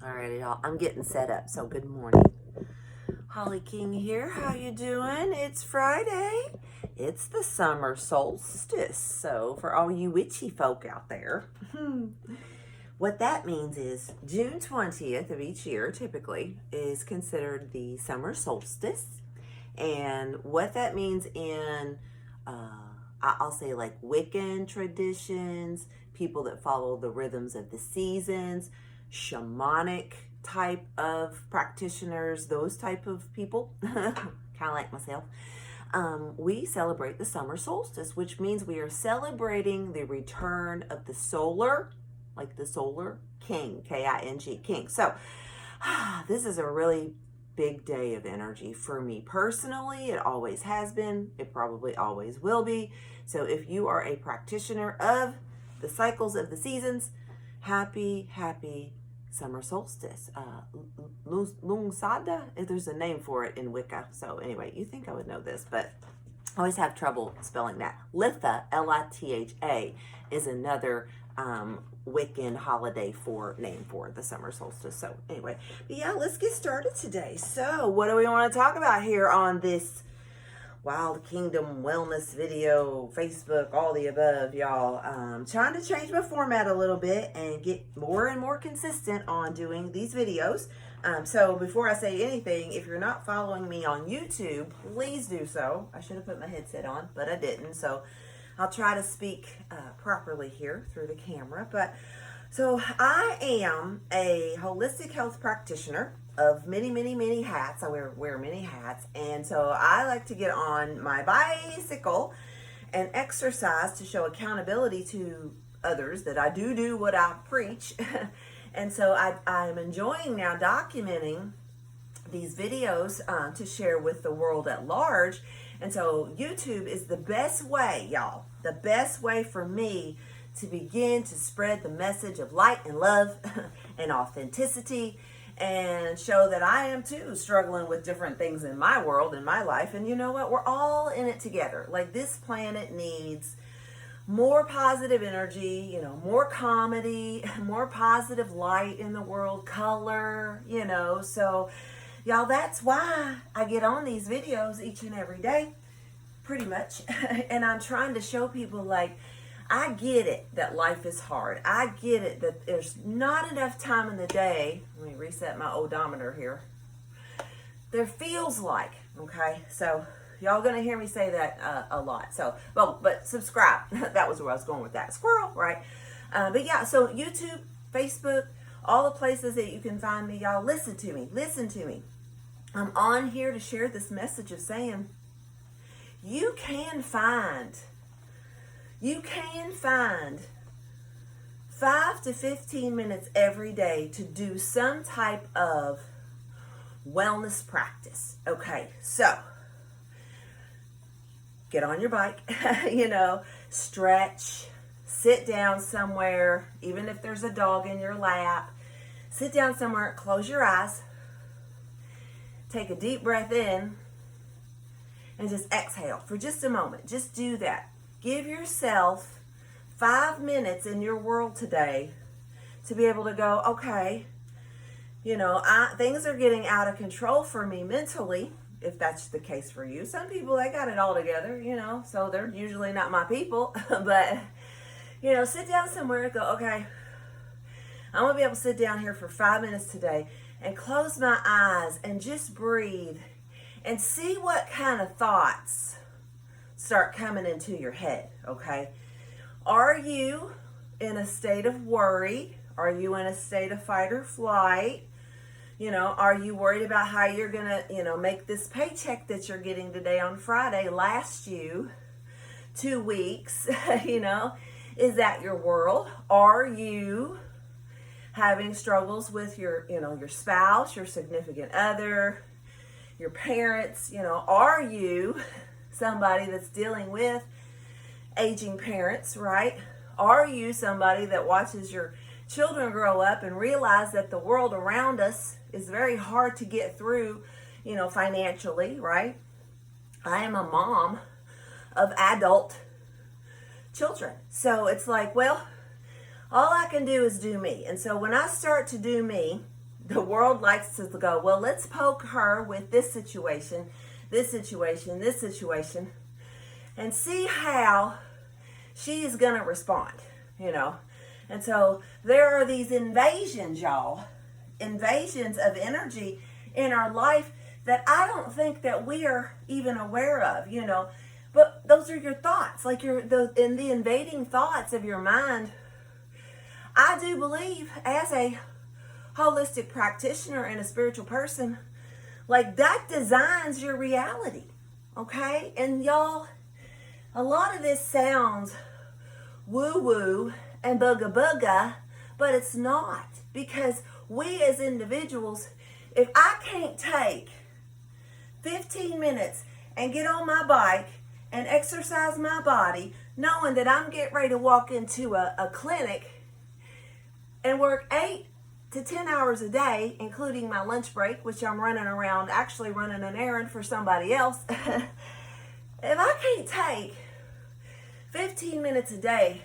Alrighty, y'all. I'm getting set up, so good morning. Holly King here. How you doing? It's Friday. It's the summer solstice. So for all you witchy folk out there, what that means is June 20th of each year typically is considered the summer solstice. And what that means in I'll say like Wiccan traditions, people that follow the rhythms of the seasons, shamanic type of practitioners, those type of people, kind of like myself, we celebrate the summer solstice, which means we are celebrating the return of the solar, like the solar king, K-I-N-G, king. So this is a really big day of energy for me personally. It always has been. It probably always will be. So if you are a practitioner of the cycles of the seasons, happy summer solstice. Lungsada, there's a name for it in Wicca. So anyway, you think I would know this, but I always have trouble spelling that. Litha, L-I-T-H-A, is another Wiccan holiday name for the summer solstice. So anyway, but yeah, let's get started today. So what do we want to talk about here on this Wild Kingdom wellness video, Facebook, all the above, y'all? Trying to change my format a little bit and get more and more consistent on doing these videos. So before I say anything, if you're not following me on YouTube, please do so. I should have put my headset on, but I didn't. So I'll try to speak properly here through the camera. But so I am a holistic health practitioner of many hats. I wear many hats. And so I like to get on my bicycle and exercise to show accountability to others that I do what I preach. And so I'm enjoying now documenting these videos to share with the world at large. And so YouTube is the best way, y'all, the best way for me to begin to spread the message of light and love and authenticity and show that I am too struggling with different things in my world, in my life. And you know what? We're all in it together. Like, this planet needs more positive energy, you know, more comedy, more positive light in the world, color, you know. So y'all, that's why I get on these videos each and every day, pretty much. And I'm trying to show people, like, I get it that life is hard. I get it that there's not enough time in the day. Let me reset my odometer here. There feels like, okay? So y'all gonna hear me say that a lot. So, well, but subscribe. That was where I was going with that. Squirrel, right? But yeah, so YouTube, Facebook, all the places that you can find me, y'all, listen to me. Listen to me. I'm on here to share this message of saying you can find 5 to 15 minutes every day to do some type of wellness practice. Okay, so get on your bike, you know, stretch, sit down somewhere, even if there's a dog in your lap, sit down somewhere, close your eyes, take a deep breath in, and just exhale for just a moment. Just do that. Give yourself 5 minutes in your world today to be able to go, okay, you know, things are getting out of control for me mentally, if that's the case for you. Some people, they got it all together, you know, so they're usually not my people. But, you know, sit down somewhere and go, okay, I'm going to be able to sit down here for 5 minutes today and close my eyes and just breathe and see what kind of thoughts start coming into your head, okay? Are you in a state of worry? Are you in a state of fight or flight? You know, are you worried about how you're going to, you know, make this paycheck that you're getting today on Friday last you 2 weeks? You know, is that your world? Are you having struggles with your, you know, your spouse, your significant other, your parents? You know, are you somebody that's dealing with aging parents, right? Are you somebody that watches your children grow up and realize that the world around us is very hard to get through, you know, financially, right? I am a mom of adult children. So it's like, well, all I can do is do me. And so when I start to do me, The world likes to go, well, let's poke her with this situation, this situation, this situation, and see how she is going to respond, you know. And so there are these invasions, y'all, invasions of energy in our life that I don't think that we are even aware of, you know. But those are your thoughts, like in the invading thoughts of your mind. I do believe, as a holistic practitioner and a spiritual person, like that designs your reality, okay? And y'all, a lot of this sounds woo-woo and booga-booga, but it's not, because we as individuals, if I can't take 15 minutes and get on my bike and exercise my body, knowing that I'm getting ready to walk into a clinic and work 8 to 10 hours a day, including my lunch break, which I'm running around, actually running an errand for somebody else. If I can't take 15 minutes a day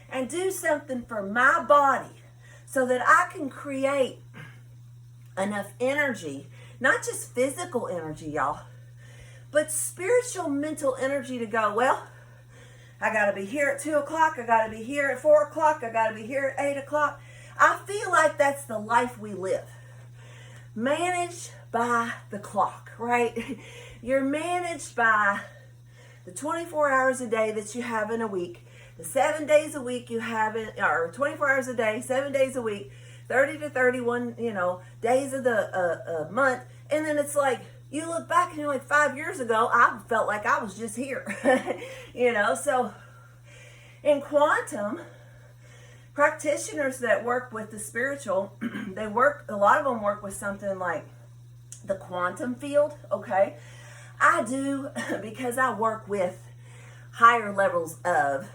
and do something for my body so that I can create enough energy, not just physical energy, y'all, but spiritual, mental energy to go, well, I got to be here at 2 o'clock, I got to be here at 4 o'clock, I got to be here at 8 o'clock. I feel like that's the life we live. Managed by the clock, right? You're managed by the 24 hours a day that you have in a week, the 7 days a week you have in, or 24 hours a day, 7 days a week, 30 to 31, you know, days of the month. And then it's like, you look back and you're like, 5 years ago, I felt like I was just here, you know. So in quantum, practitioners that work with the spiritual, a lot of them work with something like the quantum field, okay? I do, because I work with higher levels of,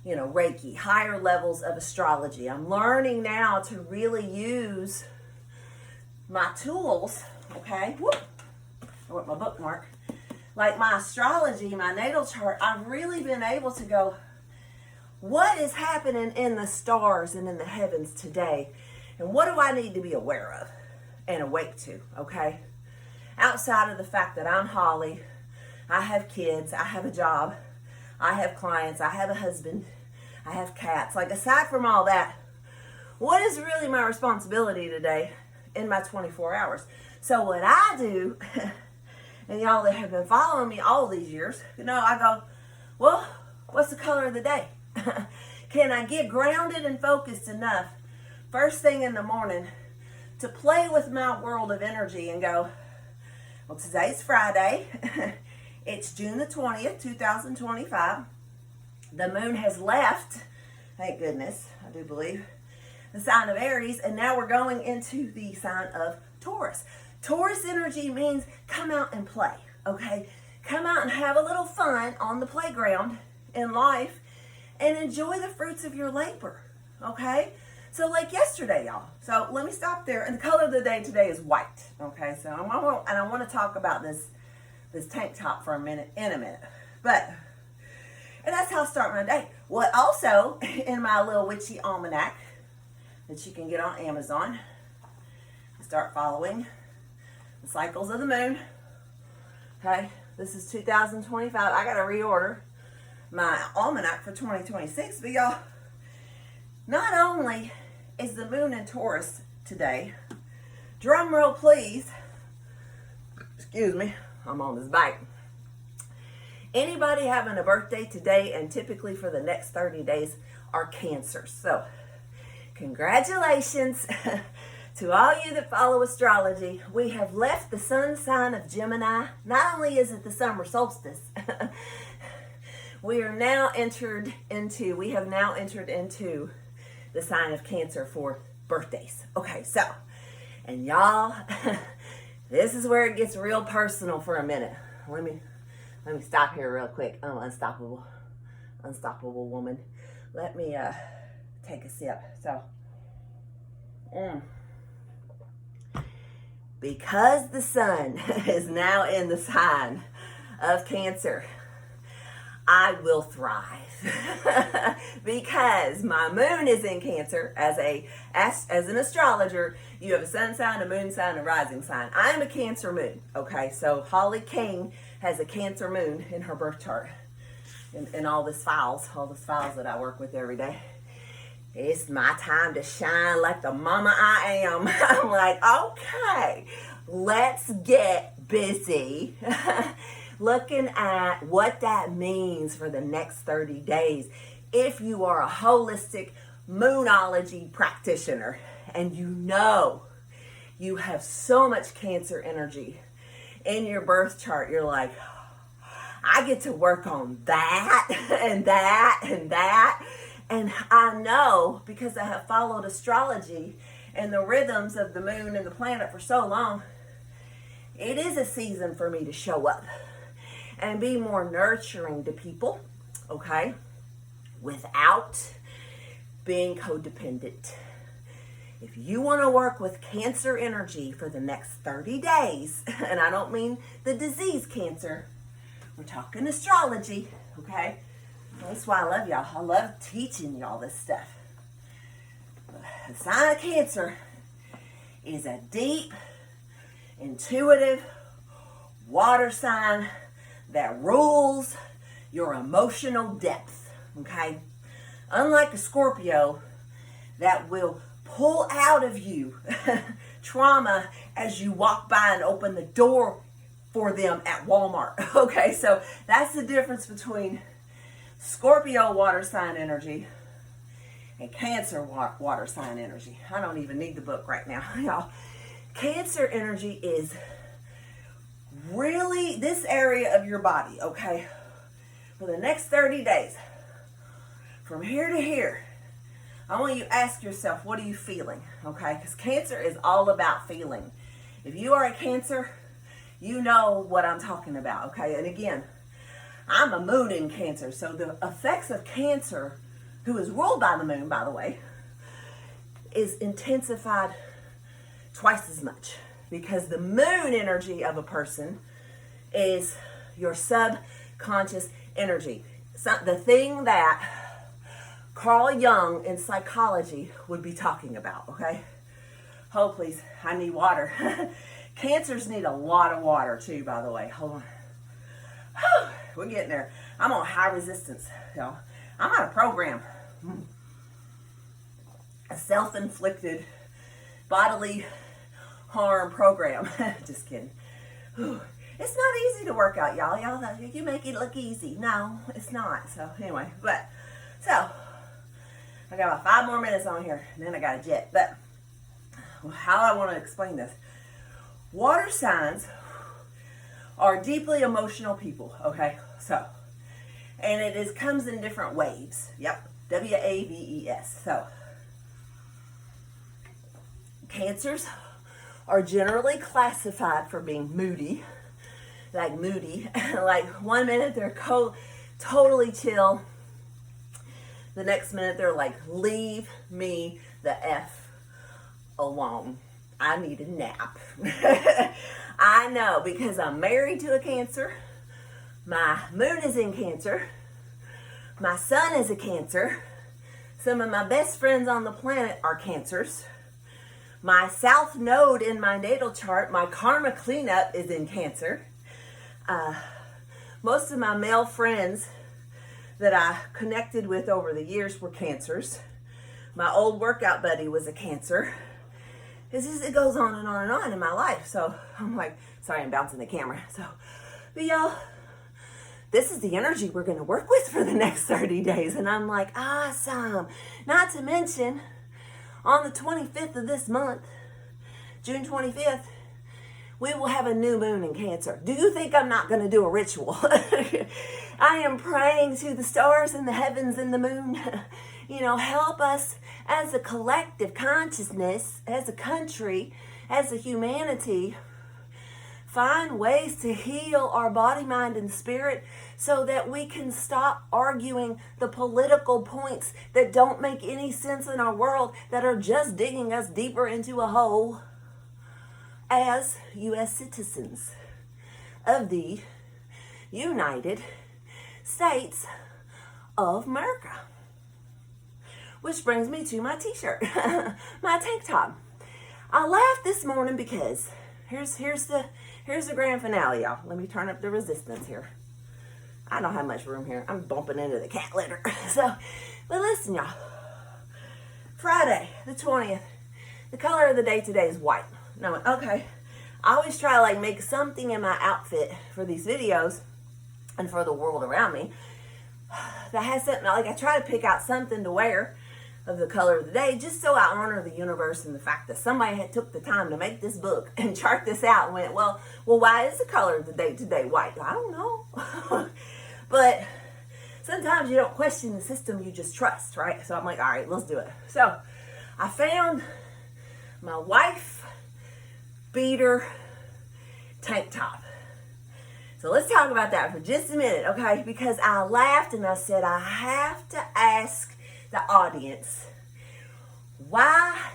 you know, Reiki, higher levels of astrology. I'm learning now to really use my tools, okay? Whoop. I want my bookmark. Like my astrology, my natal chart, I've really been able to go, what is happening in the stars and in the heavens today? And what do I need to be aware of and awake to, okay? Outside of the fact that I'm Holly, I have kids, I have a job, I have clients, I have a husband, I have cats. Like, aside from all that, what is really my responsibility today in my 24 hours? So what I do, and y'all that have been following me all these years, you know, I go, well, what's the color of the day? Can I get grounded and focused enough first thing in the morning to play with my world of energy and go, well, today's Friday. It's June the 20th, 2025. The moon has left, thank goodness, I do believe, the sign of Aries, and now we're going into the sign of Taurus. Taurus energy means come out and play, okay? Come out and have a little fun on the playground in life and enjoy the fruits of your labor, okay? So like yesterday, y'all. So let me stop there. And the color of the day today is white, okay? So I want to talk about this tank top for a minute, and that's how I start my day. What also, in my little witchy almanac that you can get on Amazon, I start following the cycles of the moon, okay? This is 2025. I got to reorder my almanac for 2026, but y'all, not only is the moon in Taurus today, drum roll please, excuse me, I'm on this bike. Anybody having a birthday today and typically for the next 30 days are Cancers. So congratulations to all you that follow astrology. We have left the sun sign of Gemini. Not only is it the summer solstice, we have now entered into the sign of Cancer for birthdays. Okay, so, and y'all, this is where it gets real personal for a minute. Let me stop here real quick. Oh, unstoppable woman. Let me take a sip. So, because the sun is now in the sign of Cancer, I will thrive because my moon is in Cancer. As an astrologer, you have a sun sign, a moon sign, a rising sign. I am a Cancer moon. Okay, so Holly King has a Cancer moon in her birth chart, and all the files that I work with every day. It's my time to shine like the mama I am. I'm like, okay, let's get busy. Looking at what that means for the next 30 days. If you are a holistic moonology practitioner and you know you have so much Cancer energy in your birth chart, you're like, I get to work on that and that and that. And I know, because I have followed astrology and the rhythms of the moon and the planet for so long, it is a season for me to show up and be more nurturing to people, okay, without being codependent. If you want to work with Cancer energy for the next 30 days, and I don't mean the disease Cancer, we're talking astrology, okay? That's why I love y'all. I love teaching y'all this stuff. The sign of Cancer is a deep, intuitive water sign that rules your emotional depth, okay? Unlike a Scorpio that will pull out of you trauma as you walk by and open the door for them at Walmart, okay? So that's the difference between Scorpio water sign energy and Cancer water sign energy. I don't even need the book right now, y'all. Cancer energy is really this area of your body, okay? For the next 30 days, from here to here, I want you to ask yourself, what are you feeling, okay? Because Cancer is all about feeling. If you are a Cancer, you know what I'm talking about, okay? And again, I'm a moon in Cancer, so the effects of Cancer, who is ruled by the moon, by the way, is intensified twice as much, because the moon energy of a person is your subconscious energy. So the thing that Carl Jung in psychology would be talking about, okay? Oh, please, I need water. Cancers need a lot of water too, by the way. Hold on. Whew, we're getting there. I'm on high resistance, y'all. I'm on a program. A self-inflicted bodily harm program. Just kidding. Whew. It's not easy to work out, y'all. You make it look easy. No, it's not. So anyway, so I got about 5 more minutes on here, and then I got a jet. But how I want to explain this. Water signs are deeply emotional people, okay? So, and it comes in different waves. Yep, W-A-V-E-S. So, Cancers are generally classified for being moody. Like 1 minute they're totally chill. The next minute they're like, leave me the F alone. I need a nap. I know, because I'm married to a Cancer. My moon is in Cancer. My sun is a Cancer. Some of my best friends on the planet are Cancers. My south node in my natal chart, my karma cleanup, is in Cancer. Most of my male friends that I connected with over the years were Cancers. My old workout buddy was a Cancer. It goes on and on and on in my life. So I'm like, sorry, I'm bouncing the camera. So, but y'all, this is the energy we're going to work with for the next 30 days. And I'm like, awesome. Not to mention, on the 25th of this month, June 25th, we will have a new moon in Cancer. Do you think I'm not going to do a ritual? I am praying to the stars and the heavens and the moon. Help us as a collective consciousness, as a country, as a humanity, find ways to heal our body, mind, and spirit so that we can stop arguing the political points that don't make any sense in our world, that are just digging us deeper into a hole as U.S. citizens of the United States of America. Which brings me to my t-shirt, my tank top. I laughed this morning because here's the grand finale, y'all. Let me turn up the resistance here. I don't have much room here. I'm bumping into the cat litter. But listen, y'all. Friday, the 20th. The color of the day today is white. No, okay. I always try to like make something in my outfit for these videos and for the world around me that has something, like I try to pick out something to wear of the color of the day, just so I honor the universe and the fact that somebody had took the time to make this book and chart this out and went, well, why is the color of the day today white? I don't know. But sometimes you don't question the system, you just trust, right? So I'm like, all right, let's do it. So I found my WifeBeater tank top. So let's talk about that for just a minute, okay? Because I laughed and I said, I have to ask the audience, why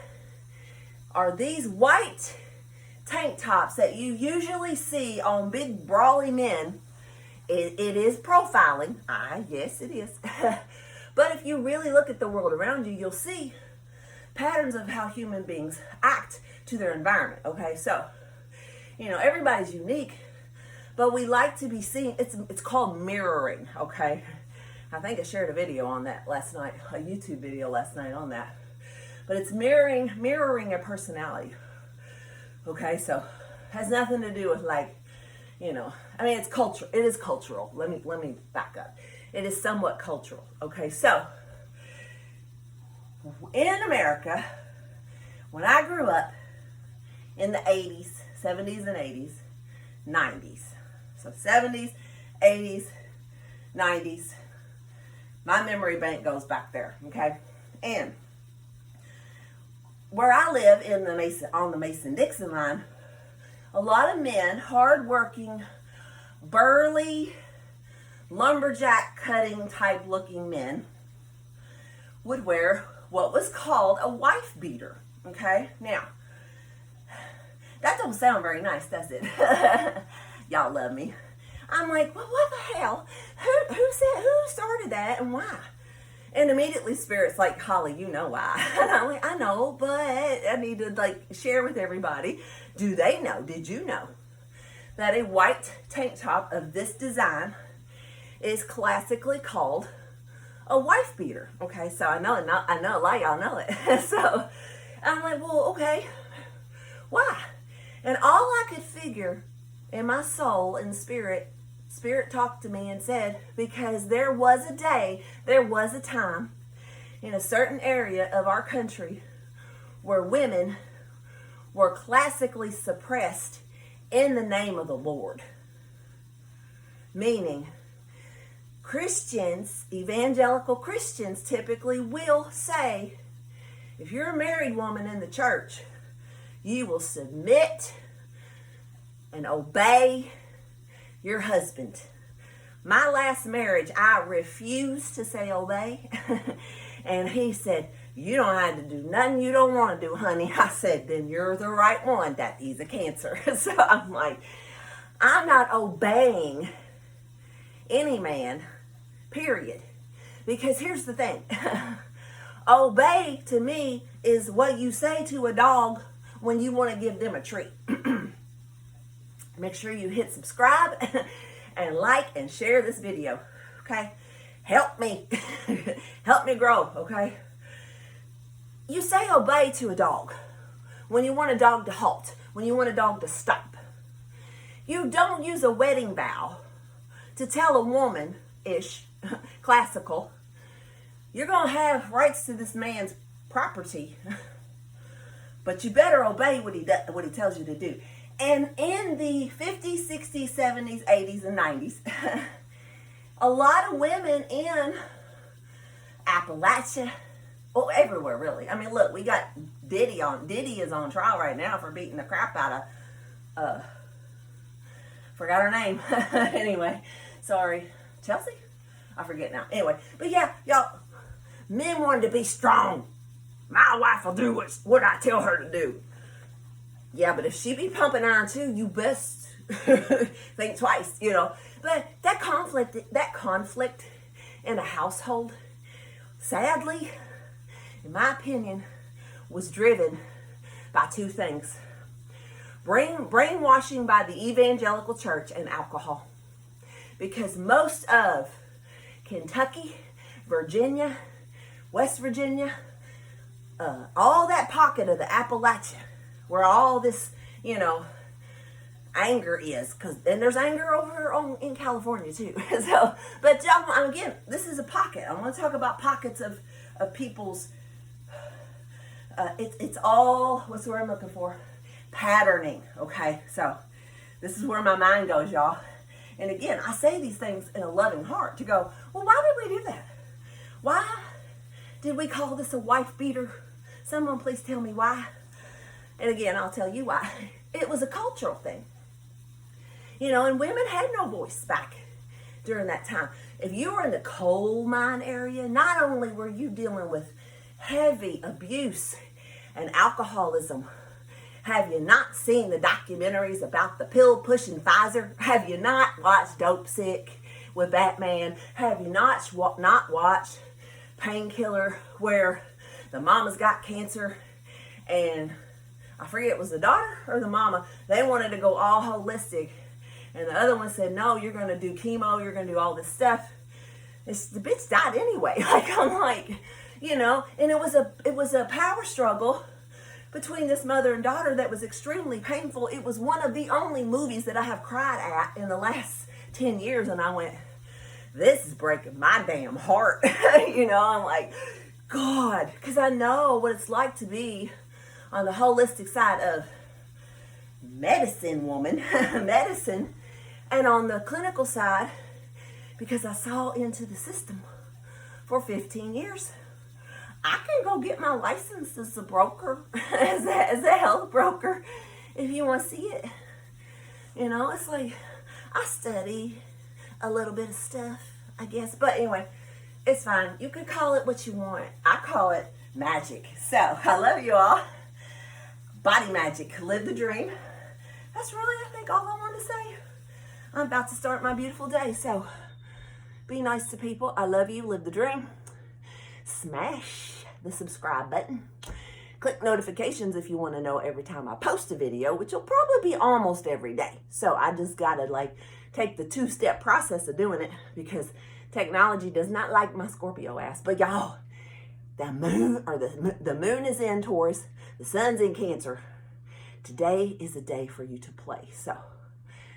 are these white tank tops that you usually see on big brawly men, it is profiling, yes it is, but if you really look at the world around you, you'll see patterns of how human beings act to their environment, okay? So, everybody's unique, but we like to be seen. It's called mirroring, okay? I think I shared a video on that last night, a YouTube video last night on that. But it's mirroring a personality. Okay, so has nothing to do with it's culture. It is cultural. Let me back up. It is somewhat cultural. Okay, so in America, when I grew up in the 80s, 70s and 80s, 90s. So 70s, 80s, 90s. My memory bank goes back there, okay? And where I live on the Mason-Dixon line, a lot of men, hardworking, burly, lumberjack cutting type looking men would wear what was called a wife beater, okay? Now, that don't sound very nice, does it? Y'all love me. I'm like, well, what the hell? Who started that and why? And immediately Spirit's like, Holly, you know why. And I'm like, I know, but I need to share with everybody. Do they know? Did you know that a white tank top of this design is classically called a wife beater? Okay, so I know a lot of y'all know it. So I'm like, well, okay, why? And all I could figure in my soul and Spirit talked to me and said, because there was a time in a certain area of our country where women were classically suppressed in the name of the Lord. Meaning, Christians, evangelical Christians typically will say, if you're a married woman in the church, you will submit and obey your husband. My last marriage, I refused to say obey. And he said, you don't have to do nothing you don't want to do, honey. I said, then you're the right one. That he's a Cancer. So I'm like, I'm not obeying any man, period. Because here's the thing. Obey to me is what you say to a dog when you want to give them a treat. Make sure you hit subscribe and like and share this video, okay? Help me. Help me grow, okay? You say obey to a dog when you want a dog to halt, when you want a dog to stop. You don't use a wedding vow to tell a woman-ish, classical, you're going to have rights to this man's property, but you better obey what he tells you to do. And in the 50s, 60s, 70s, 80s, and 90s, a lot of women in Appalachia, everywhere really. I mean, look, we got Diddy is on trial right now for beating the crap out of, forgot her name. Anyway, sorry, Chelsea? I forget now. Anyway, but yeah, y'all, men wanted to be strong. My wife will do what I tell her to do. Yeah, but if she be pumping iron too, you best think twice, But that conflict in a household, sadly, in my opinion, was driven by two things. Brainwashing by the evangelical church and alcohol. Because most of Kentucky, Virginia, West Virginia, all that pocket of the Appalachia, where all this, anger is, and there's anger over in California too. So, but again, this is a pocket. I want to talk about pockets of people's. It's all, what's the word I'm looking for? Patterning. Okay, so this is where my mind goes, y'all. And again, I say these things in a loving heart to go, well, why did we do that? Why did we call this a wife beater? Someone please tell me why. And again, I'll tell you why. It was a cultural thing. And women had no voice back during that time. If you were in the coal mine area, not only were you dealing with heavy abuse and alcoholism, have you not seen the documentaries about the pill-pushing Pfizer? Have you not watched Dope Sick with Batman? Have you not watched Painkiller, where the mama's got cancer and I forget, it was the daughter or the mama, they wanted to go all holistic. And the other one said, no, you're going to do chemo, you're going to do all this stuff. The bitch died anyway. And it was a power struggle between this mother and daughter that was extremely painful. It was one of the only movies that I have cried at in the last 10 years. And I went, this is breaking my damn heart. I'm like, God, because I know what it's like to be on the holistic side of medicine, and on the clinical side, because I saw into the system for 15 years. I can go get my license as a broker, as a health broker, if you want to see it. It's like, I study a little bit of stuff, I guess. But anyway, it's fine. You can call it what you want. I call it magic. So, I love you all. Body magic. Live the dream. That's really, I think, all I wanted to say. I'm about to start my beautiful day. So, be nice to people. I love you. Live the dream. Smash the subscribe button. Click notifications if you want to know every time I post a video, which will probably be almost every day. So I just got to take the 2-step process of doing it, because technology does not like my Scorpio ass. But y'all, the moon is in Taurus, the sun's in Cancer. Today is a day for you to play. So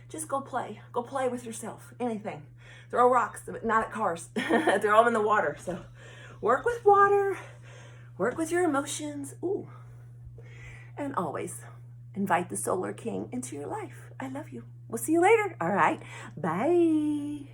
just go play. Go play with yourself. Anything. Throw rocks, but not at cars. Throw them in the water. So work with water. Work with your emotions. Ooh. And always invite the Solar King into your life. I love you. We'll see you later. All right. Bye.